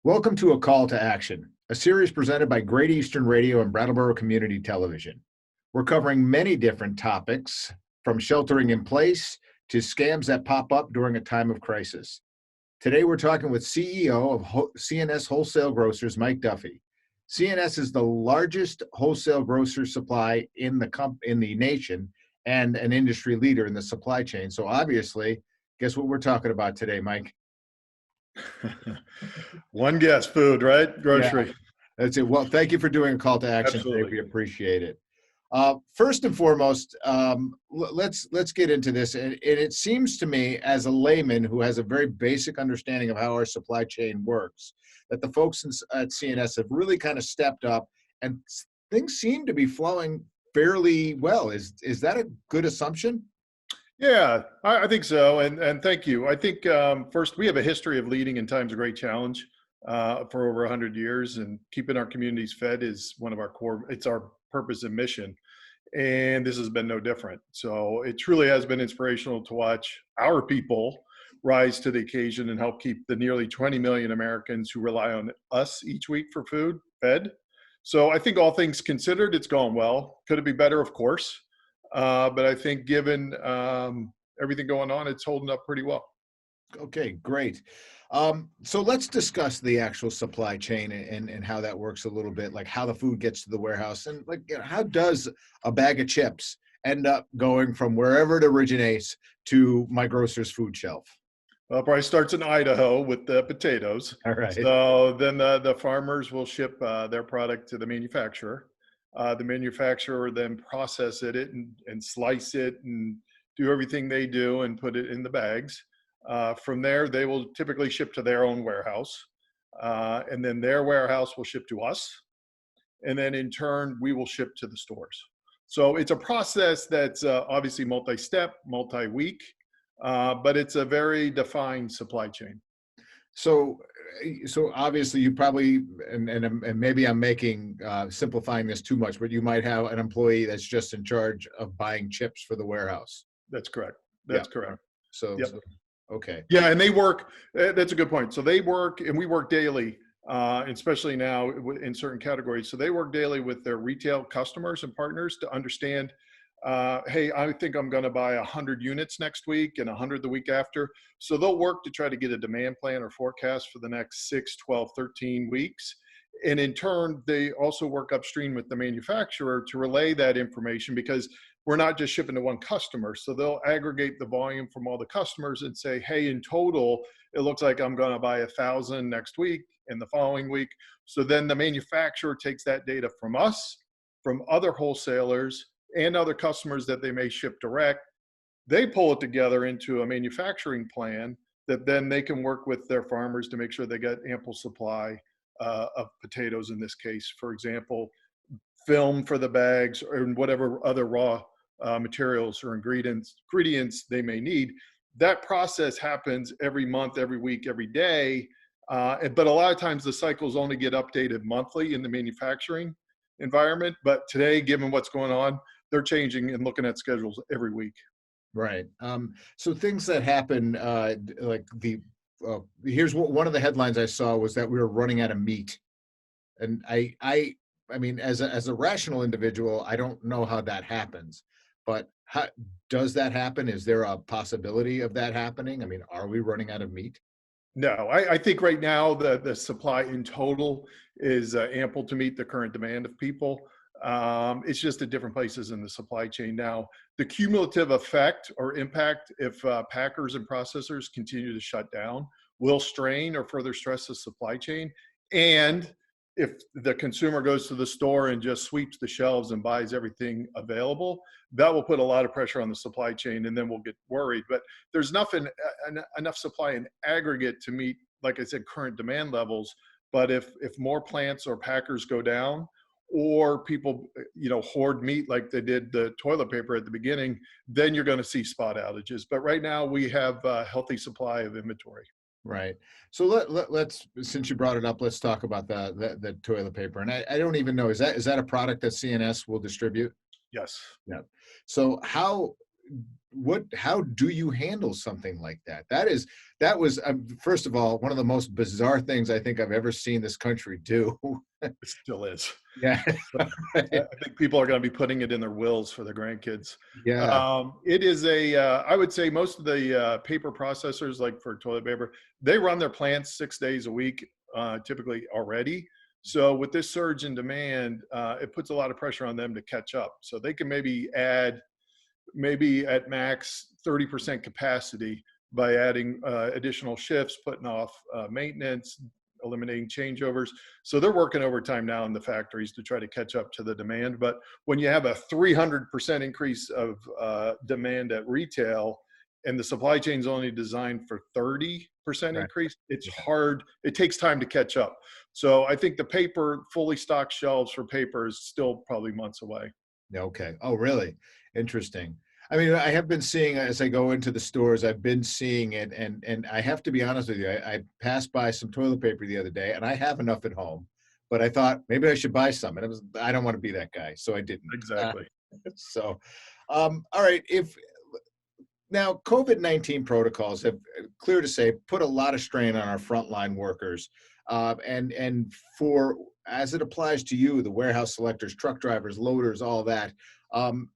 Welcome to A Call to Action, a series presented by Great Eastern Radio and Brattleboro Community Television. We're covering many different topics, from sheltering in place to scams that pop up during a time of crisis. Today, we're talking with CEO of C&S Wholesale Grocers, Mike Duffy. C&S is the largest wholesale grocery supply in the nation and an industry leader in the supply chain. So obviously, guess what we're talking about today, Mike? One guess, food, right? Grocery. Yeah, that's it. Well, thank you for doing A Call to Action Absolutely. today. We appreciate it. First and foremost, let's get into this. And it seems to me, as a layman who has a very basic understanding of how our supply chain works, that the folks at C&S have really kind of stepped up, and things seem to be flowing fairly well. Is that a good assumption? Yeah, I think so. And thank you. I think first, we have a history of leading in times of great challenge for over 100 years, and keeping our communities fed is one of our core, it's our purpose and mission. And this has been no different. So it truly has been inspirational to watch our people rise to the occasion and help keep the nearly 20 million Americans who rely on us each week for food fed. So I think all things considered, it's gone well. Could it be better? Of course. But I think given everything going on, it's holding up pretty well. Okay, great. So let's discuss the actual supply chain and how that works a little bit, like how the food gets to the warehouse, and how does a bag of chips end up going from wherever it originates to my grocer's food shelf? Well, it probably starts in Idaho with the potatoes. All right. So then the farmers will ship their product to the manufacturer. The manufacturer then process it and slice it and do everything they do and put it in the bags. From there, they will typically ship to their own warehouse. And then their warehouse will ship to us. And then in turn, we will ship to the stores. So it's a process that's obviously multi-step, multi-week, but it's a very defined supply chain. So obviously you probably, and maybe I'm simplifying this too much, but you might have an employee that's just in charge of buying chips for the warehouse. That's correct. That's correct. So, yep. Okay. Yeah, and they work, that's a good point. So they work, and we work daily, especially now in certain categories. So they work daily with their retail customers and partners to understand, hey, I think I'm going to buy 100 units next week and 100 the week after. So they'll work to try to get a demand plan or forecast for the next 6, 12, 13 weeks. And in turn, they also work upstream with the manufacturer to relay that information, because we're not just shipping to one customer. So they'll aggregate the volume from all the customers and say, hey, in total, it looks like I'm going to buy 1,000 next week and the following week. So then the manufacturer takes that data from us, from other wholesalers, and other customers that they may ship direct. They pull it together into a manufacturing plan that then they can work with their farmers to make sure they get ample supply of potatoes in this case, for example, film for the bags, or whatever other raw materials or ingredients they may need. That process happens every month, every week, every day. But a lot of times the cycles only get updated monthly in the manufacturing environment. But today, given what's going on, they're changing and looking at schedules every week. Right. So things that happen, here's one of the headlines I saw was that we were running out of meat. And I mean, as a rational individual, I don't know how that happens, but how does that happen? Is there a possibility of that happening? I mean, are we running out of meat? No, I think right now the supply in total is ample to meet the current demand of people. It's just at different places in the supply chain now. The cumulative effect or impact, if packers and processors continue to shut down, will strain or further stress the supply chain. And if the consumer goes to the store and just sweeps the shelves and buys everything available, that will put a lot of pressure on the supply chain, and then we'll get worried. But there's enough supply in aggregate to meet, like I said, current demand levels. But if more plants or packers go down, or people, hoard meat like they did the toilet paper at the beginning, then you're going to see spot outages. But right now we have a healthy supply of inventory. Right. So let's, since you brought it up, let's talk about the toilet paper. And I don't even know, is that a product that C&S will distribute? Yes. Yeah. So how do you handle something like that? That was first of all one of the most bizarre things I think I've ever seen this country do. It still is. Yeah. But Right. I think people are going to be putting it in their wills for their grandkids. Yeah. It is I would say most of the paper processors, like for toilet paper, they run their plants 6 days a week, typically already. So with this surge in demand, it puts a lot of pressure on them to catch up. So they can maybe add, maybe at max 30% capacity by adding additional shifts, putting off maintenance, eliminating changeovers. So they're working overtime now in the factories to try to catch up to the demand. But when you have a 300% increase of demand at retail and the supply chain is only designed for 30% Right. increase, it's Yeah. hard. It takes time to catch up. So I think the paper, fully stocked shelves for paper is still probably months away. Yeah, okay. Oh, really? Interesting. I mean, I have been seeing as I go into the stores, I've been seeing it, and I have to be honest with you. I passed by some toilet paper the other day, and I have enough at home, but I thought maybe I should buy some, and I don't want to be that guy, so I didn't. Exactly. So, all right. If now COVID-19 protocols have, clear to say, put a lot of strain on our frontline workers, and for as it applies to you, the warehouse selectors, truck drivers, loaders, all that.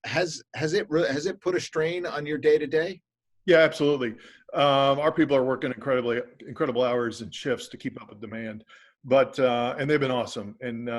Has it put a strain on your day to day? Yeah, absolutely. Our people are working incredible hours and shifts to keep up with demand, but and they've been awesome. And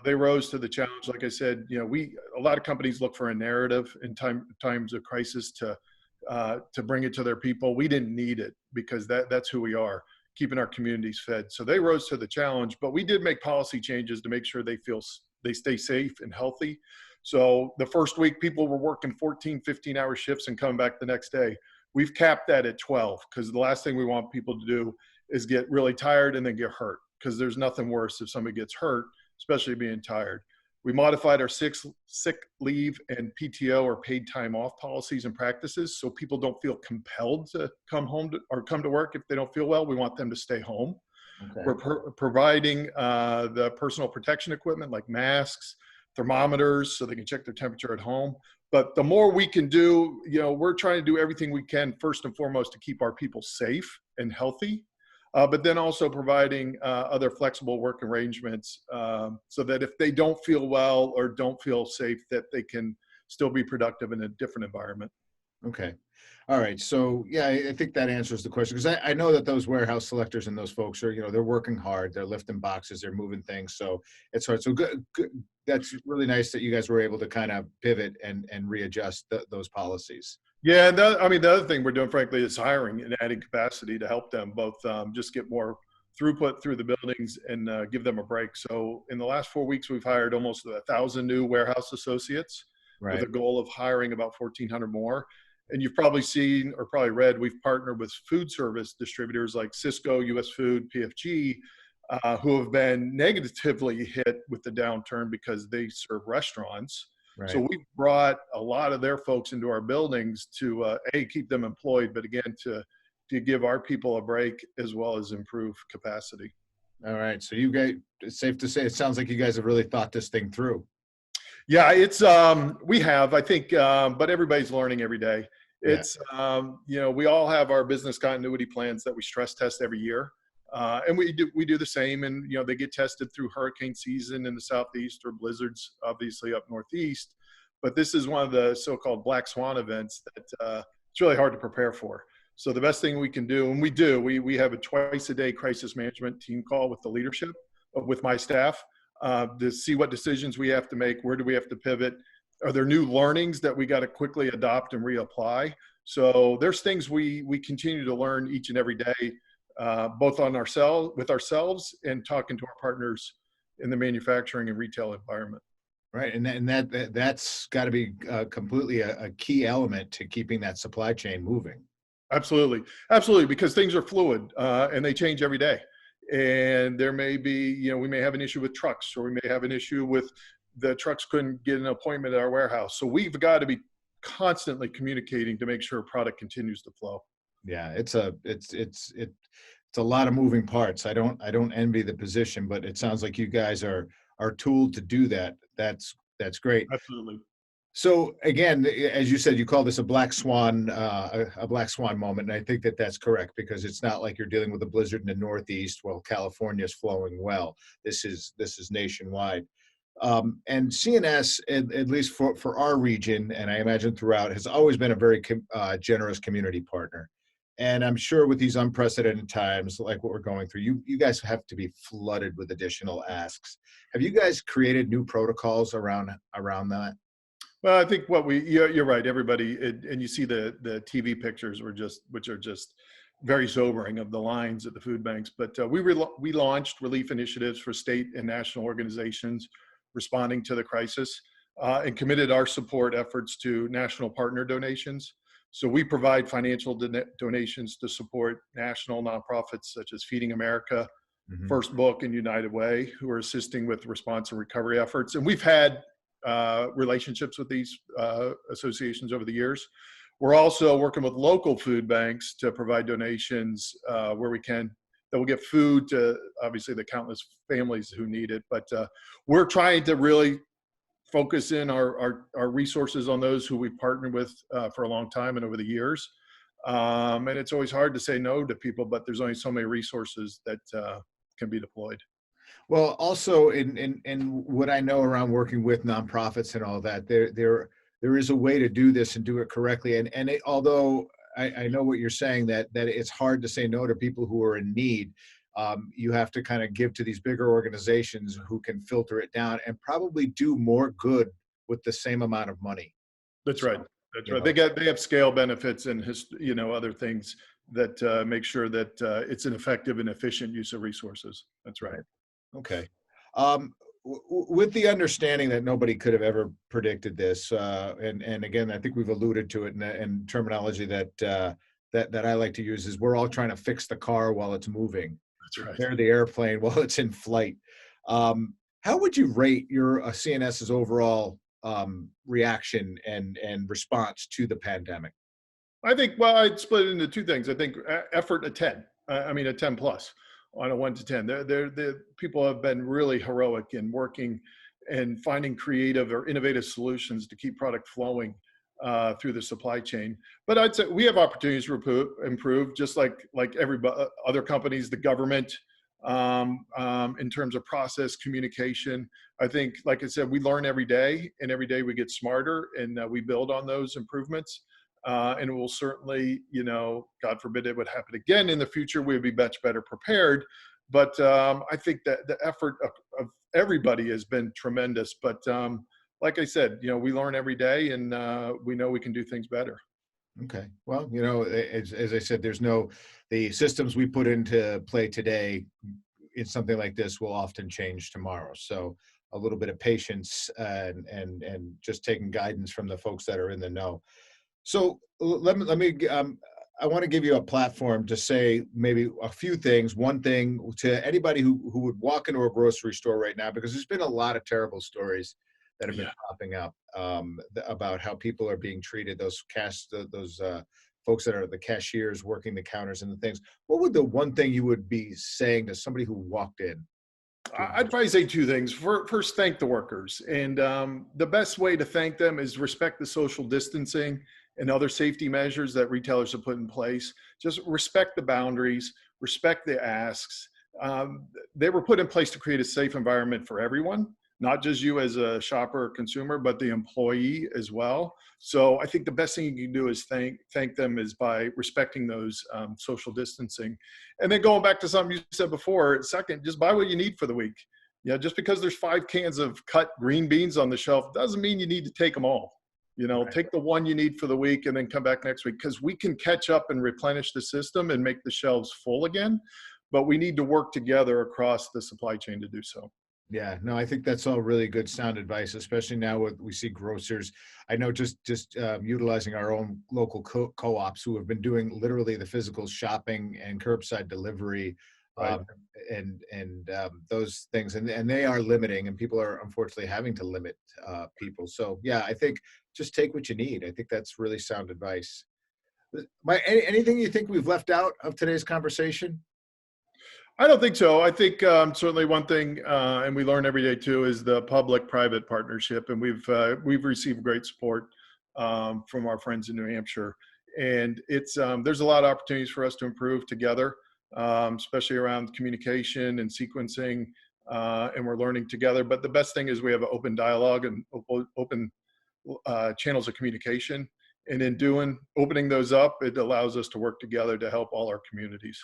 they rose to the challenge. Like I said, a lot of companies look for a narrative in times of crisis to bring it to their people. We didn't need it because that's who we are, keeping our communities fed. So they rose to the challenge, but we did make policy changes to make sure they stay safe and healthy. So the first week, people were working 14, 15-hour shifts and coming back the next day. We've capped that at 12 because the last thing we want people to do is get really tired and then get hurt, because there's nothing worse if somebody gets hurt, especially being tired. We modified our sick leave and PTO, or paid time off, policies and practices so people don't feel compelled to come home or come to work if they don't feel well. We want them to stay home. Okay. We're providing the personal protection equipment like masks, thermometers, so they can check their temperature at home. But the more we can do, we're trying to do everything we can, first and foremost, to keep our people safe and healthy, but then also providing other flexible work arrangements so that if they don't feel well or don't feel safe, that they can still be productive in a different environment. Okay. All right. So yeah, I think that answers the question, because I know that those warehouse selectors and those folks are, they're working hard, they're lifting boxes, they're moving things. So it's hard. So good. That's really nice that you guys were able to kind of pivot and readjust those policies. Yeah, and the other thing we're doing, frankly, is hiring and adding capacity to help them both just get more throughput through the buildings and give them a break. So in the last 4 weeks, we've hired almost 1,000 new warehouse associates with a Right. goal of hiring about 1,400 more. And you've probably seen or probably read, we've partnered with food service distributors like Cisco, US Food, PFG, who have been negatively hit with the downturn because they serve restaurants. So Right. we brought a lot of their folks into our buildings to keep them employed, but again to give our people a break as well as improve capacity. All right. So you guys, it's safe to say, it sounds like you guys have really thought this thing through. Yeah, it's we have, I think, but everybody's learning every day. Yeah. It's we all have our business continuity plans that we stress test every year, and we do the same. And they get tested through hurricane season in the southeast or blizzards, obviously up northeast. But this is one of the so-called black swan events that it's really hard to prepare for. So the best thing we can do, and we have a twice-a-day crisis management team call with the leadership, with my staff, to see what decisions we have to make, where do we have to pivot, are there new learnings that we got to quickly adopt and reapply. So there's things we continue to learn each and every day, both with ourselves and talking to our partners in the manufacturing and retail environment. Right. And that's got to be completely a key element to keeping that supply chain moving. Absolutely, because things are fluid and they change every day. And there may be, we may have an issue with trucks, or we may have an issue with the trucks couldn't get an appointment at our warehouse. So we've got to be constantly communicating to make sure product continues to flow. Yeah, it's a lot of moving parts. I don't envy the position, but it sounds like you guys are tooled to do that. That's great. Absolutely. So again, as you said, you call this a black swan, a black swan moment, and I think that that's correct because it's not like you're dealing with a blizzard in the Northeast while California is flowing well. This is nationwide, and CNS, at least for our region, and I imagine throughout, has always been a very generous community partner. And I'm sure with these unprecedented times, like what we're going through, you guys have to be flooded with additional asks. Have you guys created new protocols around that? Well, I think you're right. Everybody, and you see the TV pictures which are just very sobering of the lines at the food banks. But we launched relief initiatives for state and national organizations responding to the crisis, and committed our support efforts to national partner donations. So we provide financial donations to support national nonprofits such as Feeding America, Mhm. First Book, and United Way, who are assisting with response and recovery efforts. And we've had relationships with these associations over the years. We're also working with local food banks to provide donations where we can, that will get food to obviously the countless families who need it. But we're trying to really focus in our resources on those who we've partnered with for a long time and over the years. And it's always hard to say no to people, but there's only so many resources that can be deployed. Well, also in what I know around working with nonprofits and all that, there is a way to do this and do it correctly. Although I know what you're saying that it's hard to say no to people who are in need, you have to kind of give to these bigger organizations who can filter it down and probably do more good with the same amount of money. That's right. So, That's you right. know, They have scale benefits and other things that make sure that it's an effective and efficient use of resources. That's right. right. Okay. Um, with the understanding that nobody could have ever predicted this, and again, I think we've alluded to it, and terminology that I like to use is we're all trying to fix the car while it's moving, That's right. repair the airplane while it's in flight. How would you rate your CNS's overall reaction and response to the pandemic? I think, well, I'd split it into two things. I think effort a 10. I mean, a 10 plus on a 1 to 10. The people have been really heroic in working and finding creative or innovative solutions to keep product flowing through the supply chain. But I'd say we have opportunities to improve, just like every other companies, the government, in terms of process communication. I think, like I said, we learn every day, and every day we get smarter, and we build on those improvements. And it will certainly, God forbid it would happen again in the future, we would be much better prepared. But I think that the effort of everybody has been tremendous. But like I said, we learn every day, and we know we can do things better. Okay. Well, as I said, the systems we put into play today in something like this will often change tomorrow. So a little bit of patience and just taking guidance from the folks that are in the know. So let me I want to give you a platform to say maybe a few things. One thing to anybody who would walk into a grocery store right now, because there's been a lot of terrible stories that have been Yeah. popping up about how people are being treated. Those folks that are the cashiers working the counters and the things. What would the one thing you would be saying to somebody who walked in to a I'd probably say two things. First, thank the workers. And the best way to thank them is respect the social distancing and other safety measures that retailers have put in place. Just respect the boundaries, respect the asks. They were put in place to create a safe environment for everyone, not just you as a shopper or consumer, but the employee as well. So I think the best thing you can do is thank them is by respecting those social distancing. And then going back to something you said before, second, just buy what you need for the week. Just because there's 5 cans of cut green beans on the shelf doesn't mean you need to take them all. right? Take the one you need for the week and then come back next week, because we can catch up and replenish the system and make the shelves full again. But we need to work together across the supply chain to do so. Yeah, no, I think that's all really good sound advice, especially now with we see grocers. I know just utilizing our own local co-ops who have been doing literally the physical shopping and curbside delivery, Right. um, and those things, and they are limiting, and people are unfortunately having to limit people. So yeah, I think just take what you need. I think that's really sound advice. Anything you think we've left out of today's conversation? I don't think so. I think certainly one thing, and we learn every day too, is the public-private partnership, and we've received great support from our friends in New Hampshire, and it's there's a lot of opportunities for us to improve together, especially around communication and sequencing, and we're learning together. But the best thing is we have an open dialogue and open channels of communication, and in opening those up, it allows us to work together to help all our communities.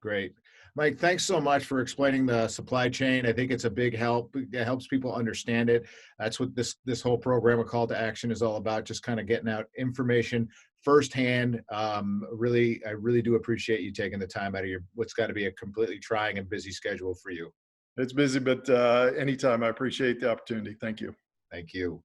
Great. Mike, thanks so much for explaining the supply chain. I think it's a big help. It helps people understand it. That's what this whole program, A Call to Action, is all about, just kind of getting out information firsthand. I really do appreciate you taking the time out of what's got to be a completely trying and busy schedule for you. It's busy, but anytime. I appreciate the opportunity. Thank you. Thank you.